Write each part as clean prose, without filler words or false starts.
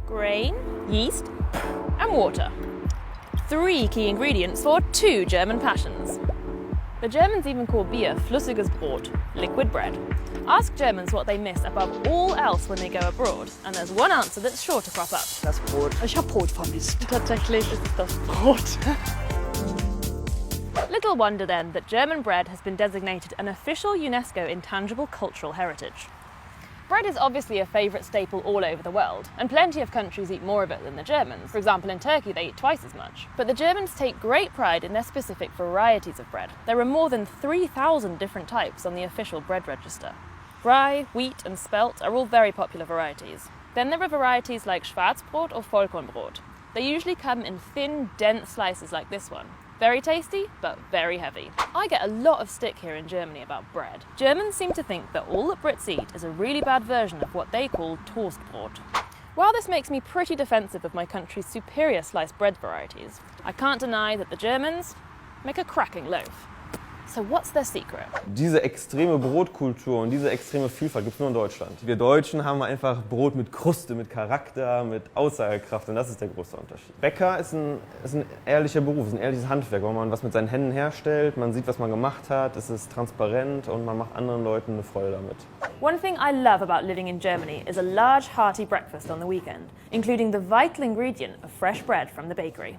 grain, yeast, and water. 3 key ingredients for 2 German passions. The Germans even call beer flüssiges Brot, liquid bread. Ask Germans what they miss above all else when they go abroad, and there's one answer that's sure to crop up. Das Brot. Ich habe Brot vermisst. Tatsächlich ist es das Brot. Little wonder then that German bread has been designated an official UNESCO intangible cultural heritage. Bread is obviously a favourite staple all over the world, and plenty of countries eat more of it than the Germans. For example, in Turkey they eat twice as much. But the Germans take great pride in their specific varieties of bread. There are more than 3,000 different types on the official bread register. Rye, wheat and spelt are all very popular varieties. Then there are varieties like Schwarzbrot or Vollkornbrot. They usually come in thin, dense slices like this one. Very tasty, but very heavy. I get a lot of stick here in Germany about bread. Germans seem to think that all that Brits eat is a really bad version of what they call Toastbrot. While this makes me pretty defensive of my country's superior sliced bread varieties, I can't deny that the Germans make a cracking loaf. So what's their secret? Diese extreme Brotkultur und diese extreme Vielfalt gibt es nur in Deutschland. Wir Deutschen haben einfach Brot mit Kruste, mit Charakter, mit Aussagekraft und das ist der große Unterschied. Bäcker ist ein ehrlicher Beruf, ist ein ehrliches Handwerk, weil man was mit seinen Händen herstellt, man sieht, was man gemacht hat, es ist transparent und man macht anderen Leuten eine Freude damit. One thing I love about living in Germany is a large hearty breakfast on the weekend, including the vital ingredient of fresh bread from the bakery.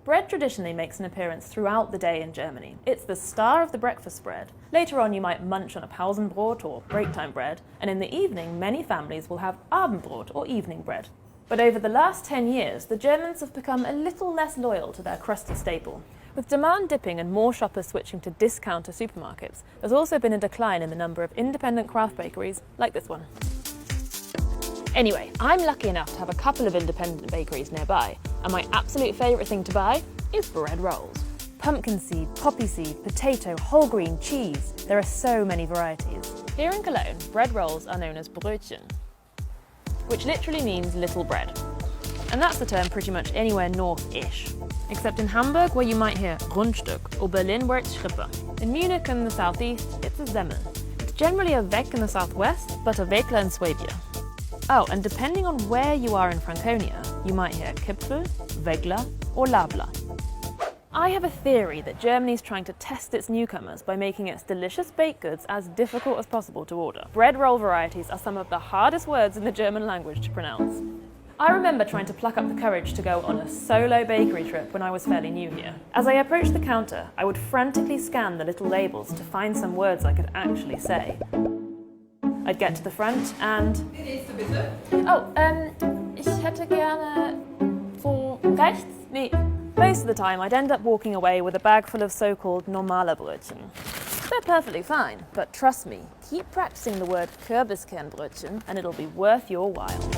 Bread traditionally makes an appearance throughout the day in Germany. It's the star of the breakfast spread. Later on you might munch on a Pausenbrot or break time bread, and in the evening many families will have Abendbrot or evening bread. But over the last 10 years, the Germans have become a little less loyal to their crusty staple. With demand dipping and more shoppers switching to discounter supermarkets, there's also been a decline in the number of independent craft bakeries like this one. Anyway, I'm lucky enough to have a couple of independent bakeries nearby, and my absolute favourite thing to buy is bread rolls. Pumpkin seed, poppy seed, potato, whole grain, cheese. There are so many varieties. Here in Cologne, bread rolls are known as Brötchen, which literally means little bread. And that's the term pretty much anywhere north-ish, except in Hamburg where you might hear Rundstück, or Berlin where it's Schrippe. In Munich and the southeast, it's a Semmel. It's generally a Weck in the southwest, but a Weckler in Swabia. Oh, and depending on where you are in Franconia, you might hear Kipfel, Wegler or Labla. I have a theory that Germany's trying to test its newcomers by making its delicious baked goods as difficult as possible to order. Bread roll varieties are some of the hardest words in the German language to pronounce. I remember trying to pluck up the courage to go on a solo bakery trip when I was fairly new here. As I approached the counter, I would frantically scan the little labels to find some words I could actually say. I'd get to the front and... Oh, ich hätte gerne von rechts? Nee. Most of the time I'd end up walking away with a bag full of so-called normale Brötchen. They're perfectly fine, but trust me, keep practicing the word Kürbiskernbrötchen and it'll be worth your while.